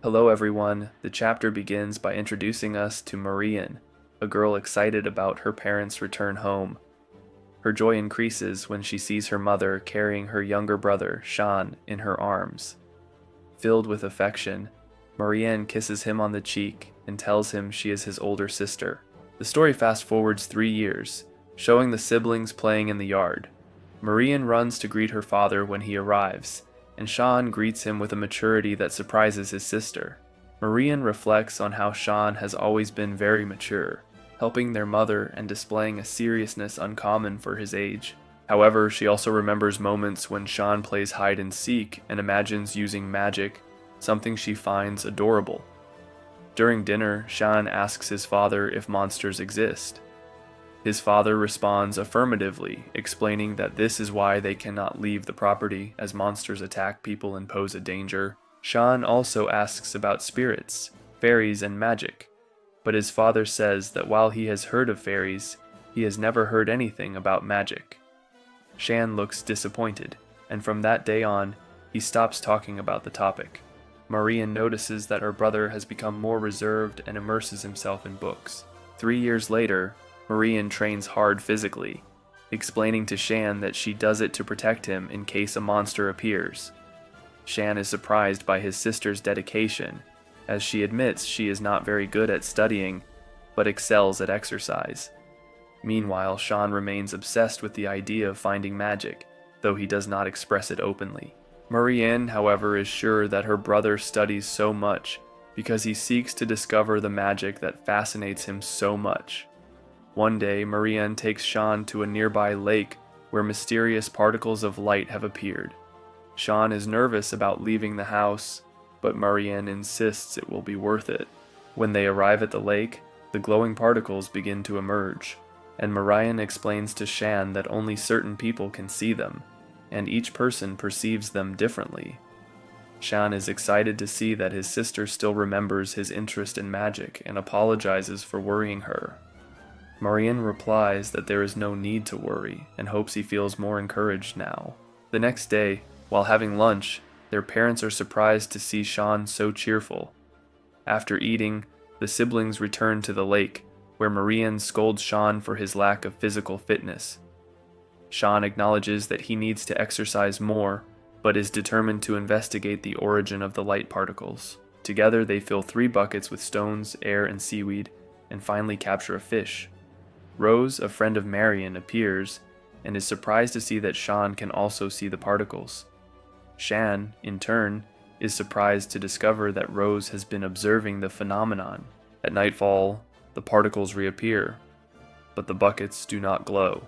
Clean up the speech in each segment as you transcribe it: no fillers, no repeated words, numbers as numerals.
Hello everyone, the chapter begins by introducing us to Marian, a girl excited about her parents' return home. Her joy increases when she sees her mother carrying her younger brother, Sean, in her arms. Filled with affection, Marianne kisses him on the cheek and tells him she is his older sister. The story fast-forwards 3 years, showing the siblings playing in the yard. Marianne runs to greet her father when he arrives, and Sean greets him with a maturity that surprises his sister. Marianne reflects on how Sean has always been very mature, helping their mother and displaying a seriousness uncommon for his age. However, she also remembers moments when Sean plays hide and seek and imagines using magic, something she finds adorable. During dinner, Sean asks his father if monsters exist. His father responds affirmatively, explaining that this is why they cannot leave the property as monsters attack people and pose a danger. Sean also asks about spirits, fairies, and magic, but his father says that while he has heard of fairies, he has never heard anything about magic. Shan looks disappointed, and from that day on, he stops talking about the topic. Marian notices that her brother has become more reserved and immerses himself in books. 3 years later, Marian trains hard physically, explaining to Shan that she does it to protect him in case a monster appears. Shan is surprised by his sister's dedication, as she admits she is not very good at studying, but excels at exercise. Meanwhile, Sean remains obsessed with the idea of finding magic, though he does not express it openly. Marianne, however, is sure that her brother studies so much because he seeks to discover the magic that fascinates him so much. One day, Marianne takes Sean to a nearby lake where mysterious particles of light have appeared. Sean is nervous about leaving the house, but Marianne insists it will be worth it. When they arrive at the lake, the glowing particles begin to emerge, and Marianne explains to Shan that only certain people can see them, and each person perceives them differently. Shan is excited to see that his sister still remembers his interest in magic and apologizes for worrying her. Marianne replies that there is no need to worry and hopes he feels more encouraged now. The next day, while having lunch, their parents are surprised to see Sean so cheerful. After eating, the siblings return to the lake, where Marianne scolds Sean for his lack of physical fitness. Sean acknowledges that he needs to exercise more, but is determined to investigate the origin of the light particles. Together they fill 3 buckets with stones, air, and seaweed, and finally capture a fish. Rose, a friend of Marian, appears and is surprised to see that Sean can also see the particles. Shan, in turn, is surprised to discover that Rose has been observing the phenomenon. At nightfall, the particles reappear, but the buckets do not glow.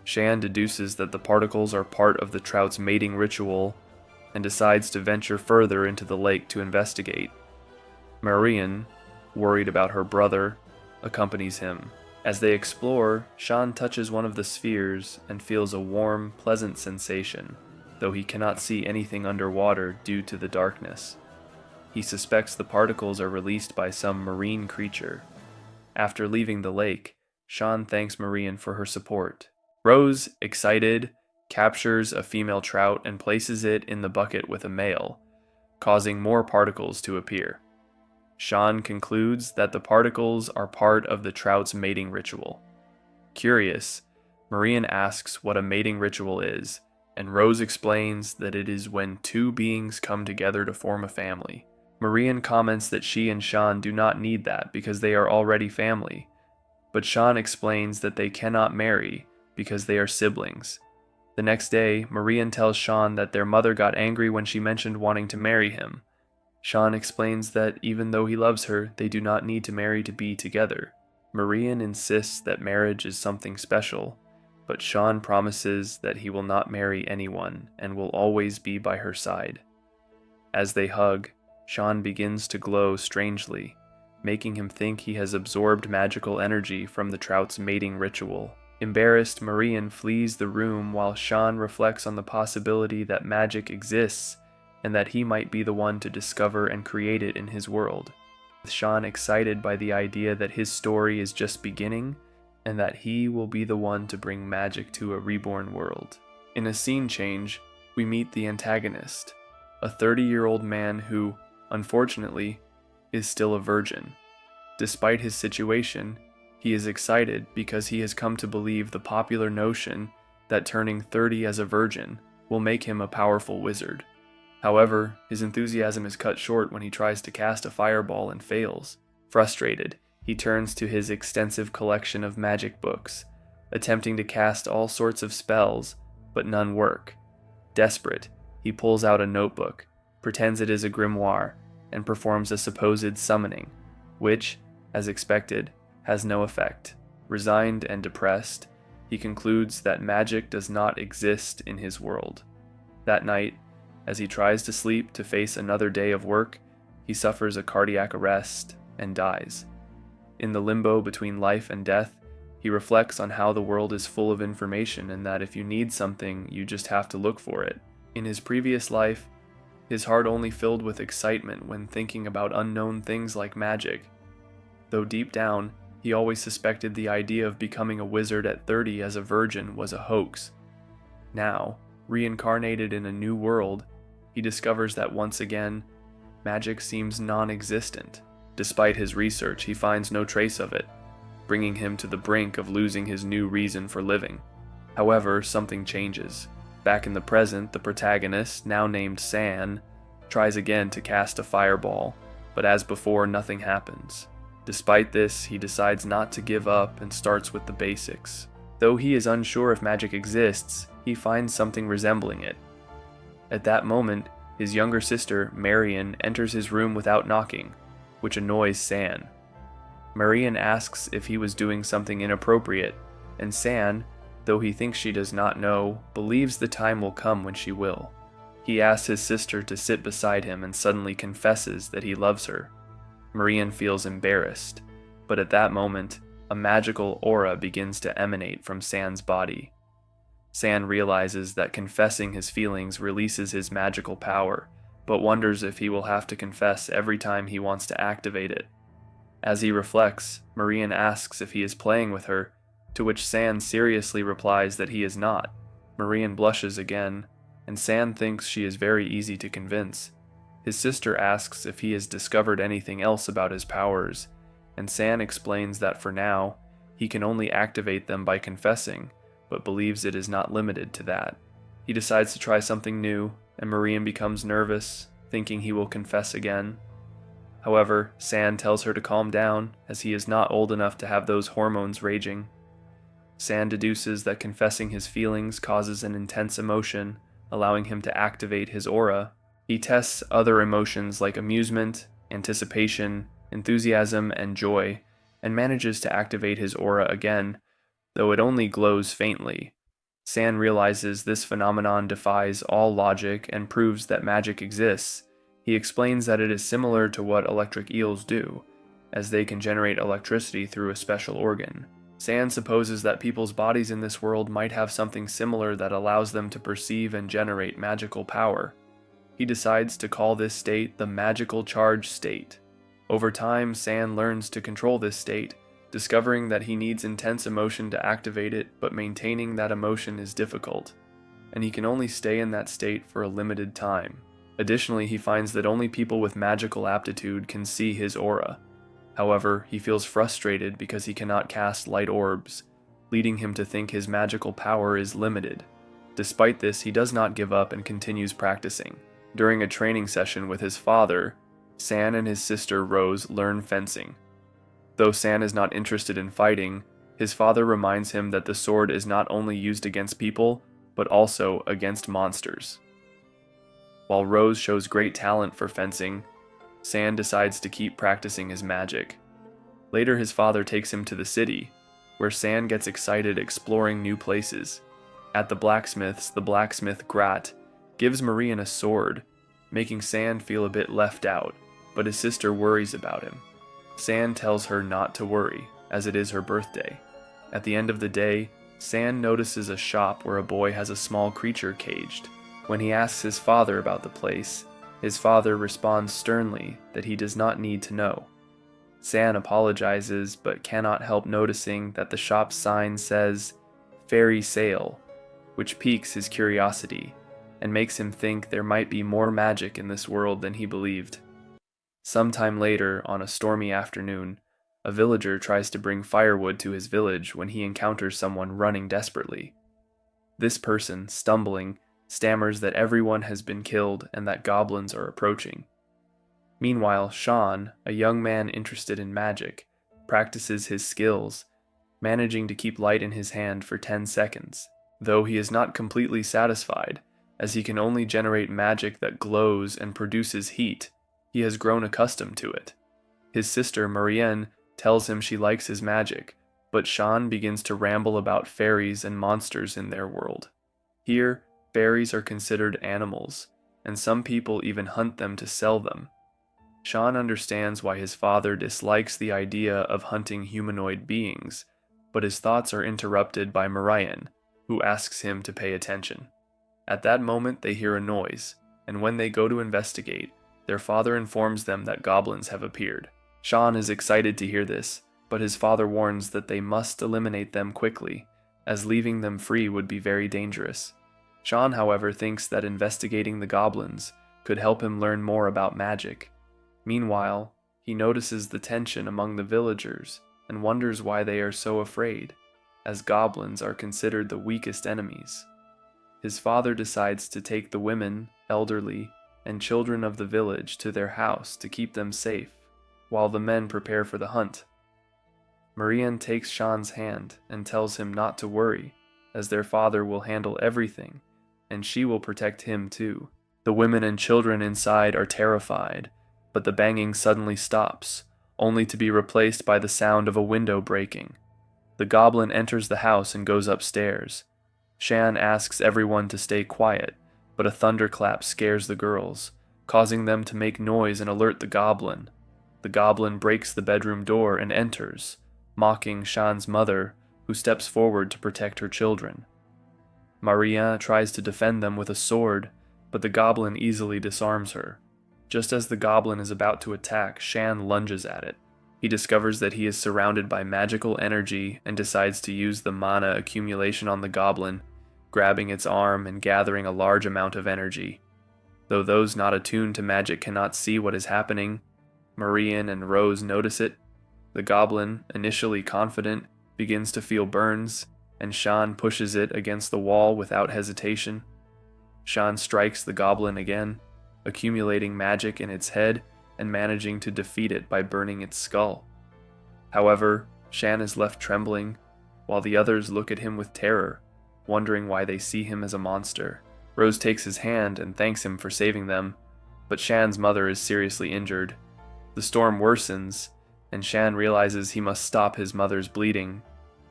Shan deduces that the particles are part of the trout's mating ritual and decides to venture further into the lake to investigate. Marian, worried about her brother, accompanies him. As they explore, Sean touches one of the spheres and feels a warm, pleasant sensation, though he cannot see anything underwater due to the darkness. He suspects the particles are released by some marine creature. After leaving the lake, Sean thanks Marian for her support. Rose, excited, captures a female trout and places it in the bucket with a male, causing more particles to appear. Sean concludes that the particles are part of the trout's mating ritual. Curious, Marian asks what a mating ritual is, and Rose explains that it is when 2 beings come together to form a family. Marian comments that she and Sean do not need that because they are already family, but Sean explains that they cannot marry because they are siblings. The next day, Marian tells Sean that their mother got angry when she mentioned wanting to marry him. Sean explains that even though he loves her, they do not need to marry to be together. Marian insists that marriage is something special, but Sean promises that he will not marry anyone and will always be by her side. As they hug, Sean begins to glow strangely, making him think he has absorbed magical energy from the trout's mating ritual. Embarrassed, Marian flees the room while Sean reflects on the possibility that magic exists and that he might be the one to discover and create it in his world. With Sean excited by the idea that his story is just beginning and that he will be the one to bring magic to a reborn world. In a scene change, we meet the antagonist, a 30-year-old man who, unfortunately, is still a virgin. Despite his situation, he is excited because he has come to believe the popular notion that turning 30 as a virgin will make him a powerful wizard. However, his enthusiasm is cut short when he tries to cast a fireball and fails. Frustrated, he turns to his extensive collection of magic books, attempting to cast all sorts of spells, but none work. Desperate, he pulls out a notebook, pretends it is a grimoire, and performs a supposed summoning, which, as expected, has no effect. Resigned and depressed, he concludes that magic does not exist in his world. That night, as he tries to sleep to face another day of work, he suffers a cardiac arrest and dies. In the limbo between life and death, he reflects on how the world is full of information and that if you need something, you just have to look for it. In his previous life, his heart only filled with excitement when thinking about unknown things like magic, though deep down, he always suspected the idea of becoming a wizard at 30 as a virgin was a hoax. Now, reincarnated in a new world, he discovers that once again, magic seems non-existent. Despite his research, he finds no trace of it, bringing him to the brink of losing his new reason for living. However, something changes. Back in the present, the protagonist, now named San, tries again to cast a fireball, but as before, nothing happens. Despite this, he decides not to give up and starts with the basics. Though he is unsure if magic exists, he finds something resembling it. At that moment, his younger sister, Marian, enters his room without knocking, which annoys San. Marian asks if he was doing something inappropriate, and San, though he thinks she does not know, believes the time will come when she will. He asks his sister to sit beside him and suddenly confesses that he loves her. Marian feels embarrassed, but at that moment, a magical aura begins to emanate from San's body. San realizes that confessing his feelings releases his magical power, but wonders if he will have to confess every time he wants to activate it. As he reflects, Marian asks if he is playing with her, to which San seriously replies that he is not. Marian blushes again, and San thinks she is very easy to convince. His sister asks if he has discovered anything else about his powers, and San explains that for now, he can only activate them by confessing, but believes it is not limited to that. He decides to try something new, and Marian becomes nervous, thinking he will confess again. However, San tells her to calm down, as he is not old enough to have those hormones raging. San deduces that confessing his feelings causes an intense emotion, allowing him to activate his aura. He tests other emotions like amusement, anticipation, enthusiasm, and joy, and manages to activate his aura again, though it only glows faintly. San realizes this phenomenon defies all logic and proves that magic exists. He explains that it is similar to what electric eels do, as they can generate electricity through a special organ. San supposes that people's bodies in this world might have something similar that allows them to perceive and generate magical power. He decides to call this state the magical charge state. Over time, San learns to control this state, discovering that he needs intense emotion to activate it, but maintaining that emotion is difficult, and he can only stay in that state for a limited time. Additionally, he finds that only people with magical aptitude can see his aura. However, he feels frustrated because he cannot cast light orbs, leading him to think his magical power is limited. Despite this, he does not give up and continues practicing. During a training session with his father, San and his sister Rose learn fencing. Though San is not interested in fighting, his father reminds him that the sword is not only used against people, but also against monsters. While Rose shows great talent for fencing, San decides to keep practicing his magic. Later, his father takes him to the city, where San gets excited exploring new places. At the blacksmith Grat gives Marian a sword, making San feel a bit left out, but his sister worries about him. San tells her not to worry, as it is her birthday. At the end of the day, San notices a shop where a boy has a small creature caged. When he asks his father about the place, his father responds sternly that he does not need to know. San apologizes, but cannot help noticing that the shop's sign says, "Fairy Sale," which piques his curiosity, and makes him think there might be more magic in this world than he believed. Sometime later, on a stormy afternoon, a villager tries to bring firewood to his village when he encounters someone running desperately. This person, stumbling, stammers that everyone has been killed and that goblins are approaching. Meanwhile, Sean, a young man interested in magic, practices his skills, managing to keep light in his hand for 10 seconds, though he is not completely satisfied, as he can only generate magic that glows and produces heat. He has grown accustomed to it. His sister, Marianne, tells him she likes his magic, but Sean begins to ramble about fairies and monsters in their world. Here, fairies are considered animals, and some people even hunt them to sell them. Sean understands why his father dislikes the idea of hunting humanoid beings, but his thoughts are interrupted by Marianne, who asks him to pay attention. At that moment, they hear a noise, and when they go to investigate, their father informs them that goblins have appeared. Sean is excited to hear this, but his father warns that they must eliminate them quickly, as leaving them free would be very dangerous. Sean, however, thinks that investigating the goblins could help him learn more about magic. Meanwhile, he notices the tension among the villagers and wonders why they are so afraid, as goblins are considered the weakest enemies. His father decides to take the women, elderly, and children of the village to their house to keep them safe, while the men prepare for the hunt. Marianne takes Sean's hand and tells him not to worry, as their father will handle everything, and she will protect him too. The women and children inside are terrified, but the banging suddenly stops, only to be replaced by the sound of a window breaking. The goblin enters the house and goes upstairs. Shan asks everyone to stay quiet, but a thunderclap scares the girls, causing them to make noise and alert the goblin. The goblin breaks the bedroom door and enters, mocking Shan's mother, who steps forward to protect her children. Maria tries to defend them with a sword, but the goblin easily disarms her. Just as the goblin is about to attack, Shan lunges at it. He discovers that he is surrounded by magical energy and decides to use the mana accumulation on the goblin, grabbing its arm and gathering a large amount of energy. Though those not attuned to magic cannot see what is happening, Marianne and Rose notice it. The goblin, initially confident, begins to feel burns, and Shan pushes it against the wall without hesitation. Shan strikes the goblin again, accumulating magic in its head and managing to defeat it by burning its skull. However, Shan is left trembling, while the others look at him with terror, wondering why they see him as a monster. Rose takes his hand and thanks him for saving them, but Shan's mother is seriously injured. The storm worsens, and Shan realizes he must stop his mother's bleeding.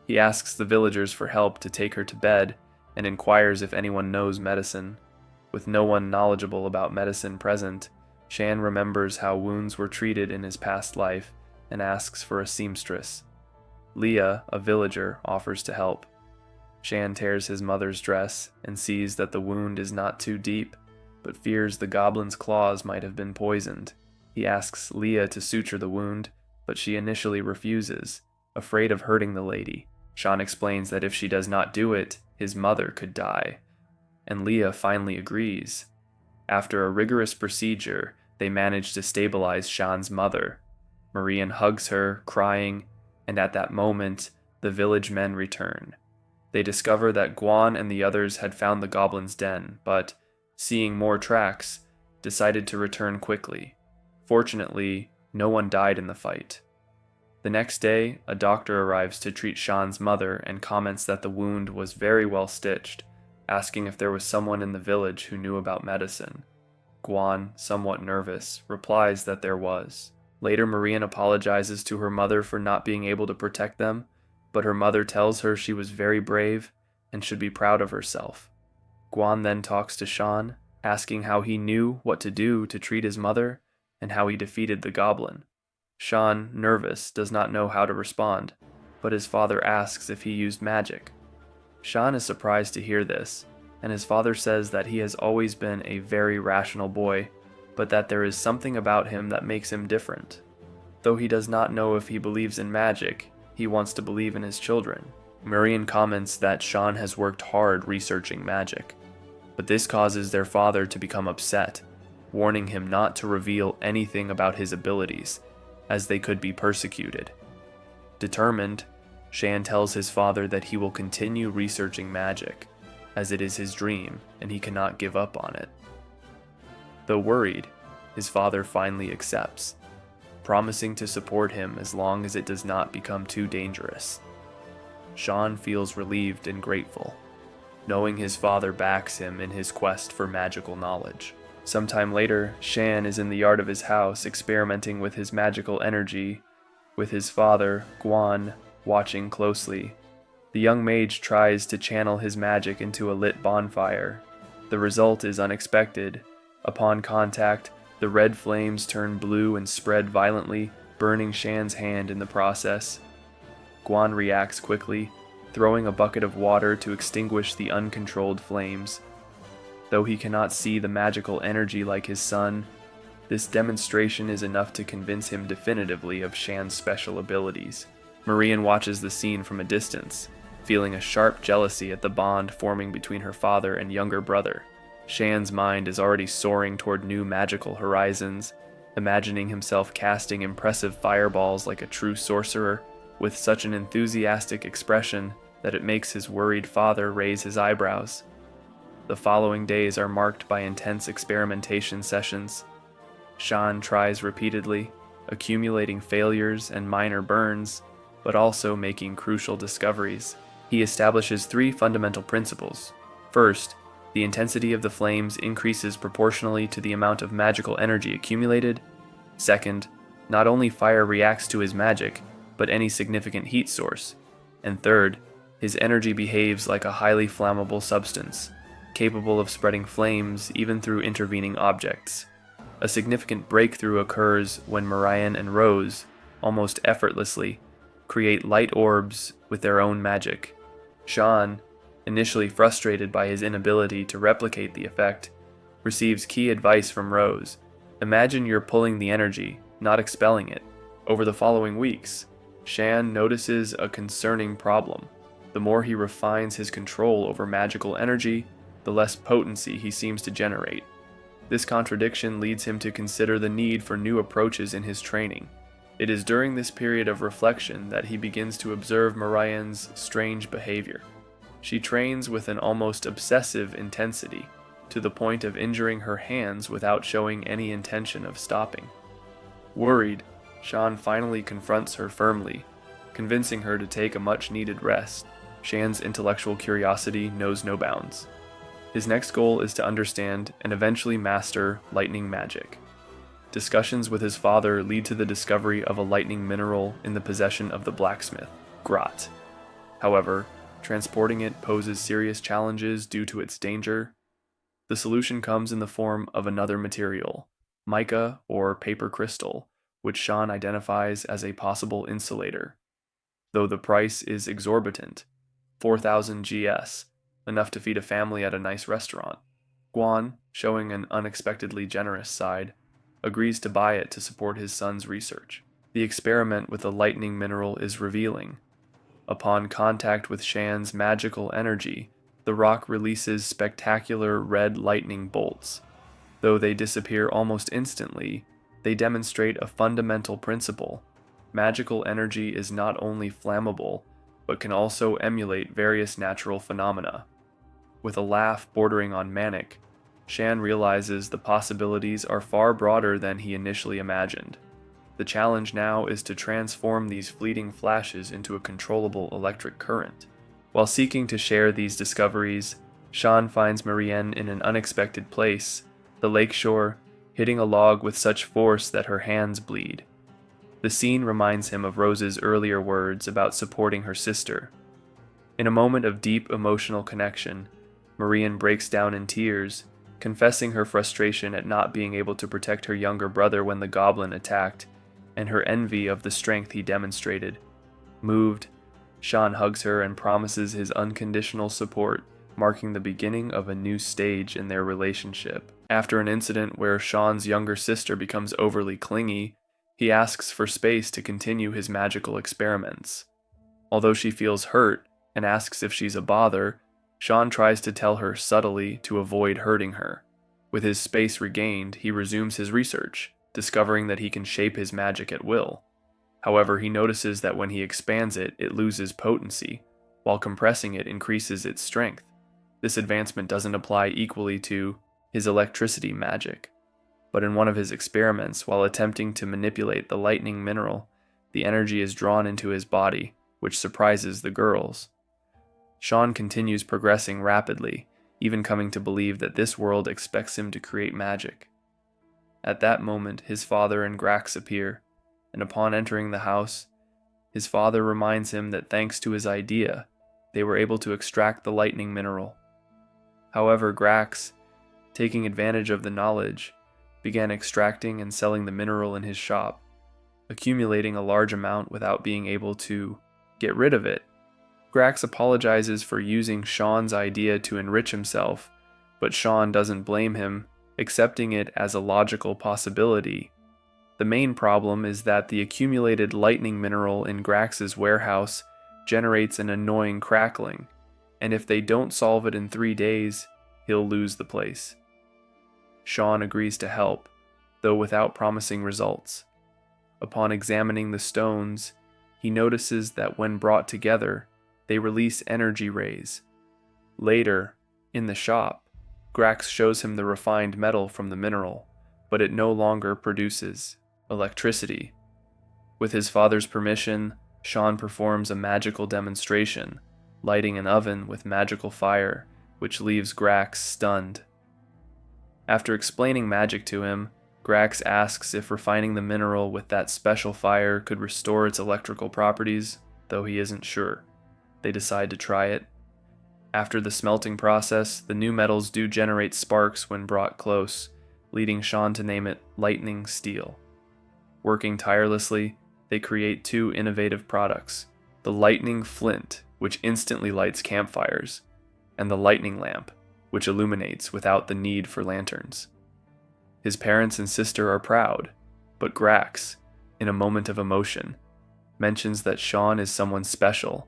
He asks the villagers for help to take her to bed and inquires if anyone knows medicine. With no one knowledgeable about medicine present, Shan remembers how wounds were treated in his past life and asks for a seamstress. Leah, a villager, offers to help. Shan tears his mother's dress and sees that the wound is not too deep, but fears the goblin's claws might have been poisoned. He asks Leah to suture the wound, but she initially refuses, afraid of hurting the lady. Shan explains that if she does not do it, his mother could die, and Leah finally agrees. After a rigorous procedure, they manage to stabilize Shan's mother. Marianne hugs her, crying, and at that moment, the village men return. They discover that Guan and the others had found the goblin's den, but, seeing more tracks, decided to return quickly. Fortunately, no one died in the fight. The next day, a doctor arrives to treat Shan's mother and comments that the wound was very well stitched, asking if there was someone in the village who knew about medicine. Guan, somewhat nervous, replies that there was. Later, Marianne apologizes to her mother for not being able to protect them, but her mother tells her she was very brave and should be proud of herself. Guan then talks to Shan, asking how he knew what to do to treat his mother and how he defeated the goblin. Shan, nervous, does not know how to respond, but his father asks if he used magic. Shan is surprised to hear this, and his father says that he has always been a very rational boy, but that there is something about him that makes him different. Though he does not know if he believes in magic, he wants to believe in his children. Marianne comments that Shan has worked hard researching magic, but this causes their father to become upset. warning him not to reveal anything about his abilities, as they could be persecuted. Determined, Shan tells his father that he will continue researching magic, as it is his dream and he cannot give up on it. Though worried, his father finally accepts, promising to support him as long as it does not become too dangerous. Shan feels relieved and grateful, knowing his father backs him in his quest for magical knowledge. Sometime later, Shan is in the yard of his house experimenting with his magical energy, with his father, Guan, watching closely. The young mage tries to channel his magic into a lit bonfire. The result is unexpected. Upon contact, the red flames turn blue and spread violently, burning Shan's hand in the process. Guan reacts quickly, throwing a bucket of water to extinguish the uncontrolled flames. Though he cannot see the magical energy like his son, this demonstration is enough to convince him definitively of Shan's special abilities. Marian watches the scene from a distance, feeling a sharp jealousy at the bond forming between her father and younger brother. Shan's mind is already soaring toward new magical horizons, imagining himself casting impressive fireballs like a true sorcerer, with such an enthusiastic expression that it makes his worried father raise his eyebrows. The following days are marked by intense experimentation sessions. Shan tries repeatedly, accumulating failures and minor burns, but also making crucial discoveries. He establishes 3 fundamental principles. First, the intensity of the flames increases proportionally to the amount of magical energy accumulated. Second, not only fire reacts to his magic, but any significant heat source. And third, his energy behaves like a highly flammable substance, capable of spreading flames even through intervening objects. A significant breakthrough occurs when Marian and Rose, almost effortlessly, create light orbs with their own magic. Shan, initially frustrated by his inability to replicate the effect, receives key advice from Rose. Imagine you're pulling the energy, not expelling it. Over the following weeks, Shan notices a concerning problem. The more he refines his control over magical energy, the less potency he seems to generate. This contradiction leads him to consider the need for new approaches in his training. It is during this period of reflection that he begins to observe Marian's strange behavior. She trains with an almost obsessive intensity, to the point of injuring her hands without showing any intention of stopping. Worried, Shan finally confronts her firmly, convincing her to take a much-needed rest. Shan's intellectual curiosity knows no bounds. His next goal is to understand and eventually master lightning magic. Discussions with his father lead to the discovery of a lightning mineral in the possession of the blacksmith, Grot. However, transporting it poses serious challenges due to its danger. The solution comes in the form of another material, mica or paper crystal, which Shan identifies as a possible insulator. Though the price is exorbitant, 4,000 GS, enough to feed a family at a nice restaurant. Guan, showing an unexpectedly generous side, agrees to buy it to support his son's research. The experiment with the lightning mineral is revealing. Upon contact with Shan's magical energy, the rock releases spectacular red lightning bolts. Though they disappear almost instantly, they demonstrate a fundamental principle. Magical energy is not only flammable, but can also emulate various natural phenomena. With a laugh bordering on manic, Shan realizes the possibilities are far broader than he initially imagined. The challenge now is to transform these fleeting flashes into a controllable electric current. While seeking to share these discoveries, Shan finds Marianne in an unexpected place, the lakeshore, hitting a log with such force that her hands bleed. The scene reminds him of Rose's earlier words about supporting her sister. In a moment of deep emotional connection, Marianne breaks down in tears, confessing her frustration at not being able to protect her younger brother when the goblin attacked, and her envy of the strength he demonstrated. Moved, Shan hugs her and promises his unconditional support, marking the beginning of a new stage in their relationship. After an incident where Shan's younger sister becomes overly clingy, he asks for space to continue his magical experiments. Although she feels hurt and asks if she's a bother, Shan tries to tell her subtly to avoid hurting her. With his space regained, he resumes his research, discovering that he can shape his magic at will. However, he notices that when he expands it, it loses potency, while compressing it increases its strength. This advancement doesn't apply equally to his electricity magic, but in one of his experiments, while attempting to manipulate the lightning mineral, the energy is drawn into his body, which surprises the girls. Sean continues progressing rapidly, even coming to believe that this world expects him to create magic. At that moment, his father and Grax appear, and upon entering the house, his father reminds him that thanks to his idea, they were able to extract the lightning mineral. However, Grax, taking advantage of the knowledge, began extracting and selling the mineral in his shop, accumulating a large amount without being able to get rid of it. Grax apologizes for using Sean's idea to enrich himself, but Sean doesn't blame him, accepting it as a logical possibility. The main problem is that the accumulated lightning mineral in Grax's warehouse generates an annoying crackling, and if they don't solve it in 3 days, he'll lose the place. Sean agrees to help, though without promising results. Upon examining the stones, he notices that when brought together, they release energy rays. Later, in the shop, Grax shows him the refined metal from the mineral, but it no longer produces electricity. With his father's permission, Sean performs a magical demonstration, lighting an oven with magical fire, which leaves Grax stunned. After explaining magic to him, Grax asks if refining the mineral with that special fire could restore its electrical properties, though he isn't sure. They decide to try it. After the smelting process, the new metals do generate sparks when brought close, leading Sean to name it lightning steel. Working tirelessly, they create 2 innovative products: the lightning flint, which instantly lights campfires, and the lightning lamp, which illuminates without the need for lanterns. His parents and sister are proud, but Grax, in a moment of emotion, mentions that Sean is someone special,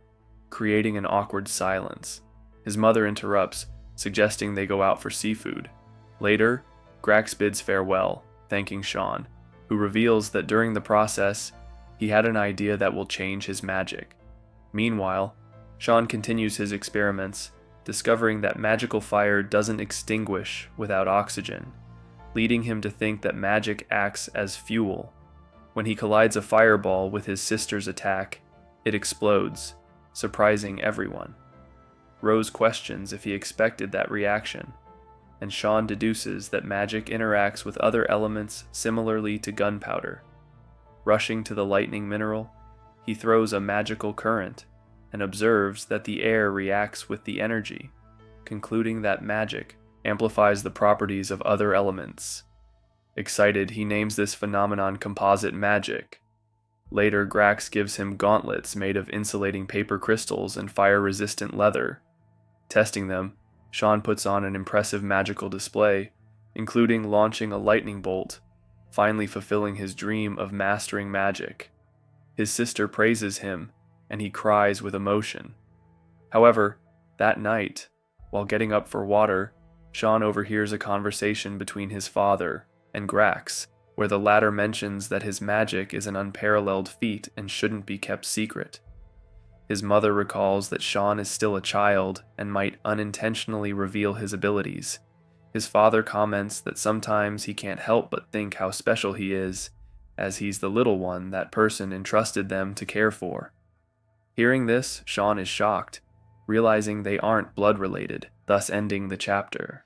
creating an awkward silence. His mother interrupts, suggesting they go out for seafood. Later, Grax bids farewell, thanking Sean, who reveals that during the process, he had an idea that will change his magic. Meanwhile, Sean continues his experiments, discovering that magical fire doesn't extinguish without oxygen, leading him to think that magic acts as fuel. When he collides a fireball with his sister's attack, it explodes, surprising everyone. Rose questions if he expected that reaction, and Sean deduces that magic interacts with other elements similarly to gunpowder. Rushing to the lightning mineral, he throws a magical current and observes that the air reacts with the energy, concluding that magic amplifies the properties of other elements. Excited, he names this phenomenon composite magic. Later, Grax gives him gauntlets made of insulating paper crystals and fire-resistant leather. Testing them, Sean puts on an impressive magical display, including launching a lightning bolt, finally fulfilling his dream of mastering magic. His sister praises him, and he cries with emotion. However, that night, while getting up for water, Sean overhears a conversation between his father and Grax, where the latter mentions that his magic is an unparalleled feat and shouldn't be kept secret. His mother recalls that Sean is still a child and might unintentionally reveal his abilities. His father comments that sometimes he can't help but think how special he is, as he's the little one that person entrusted them to care for. Hearing this, Sean is shocked, realizing they aren't blood-related, thus ending the chapter.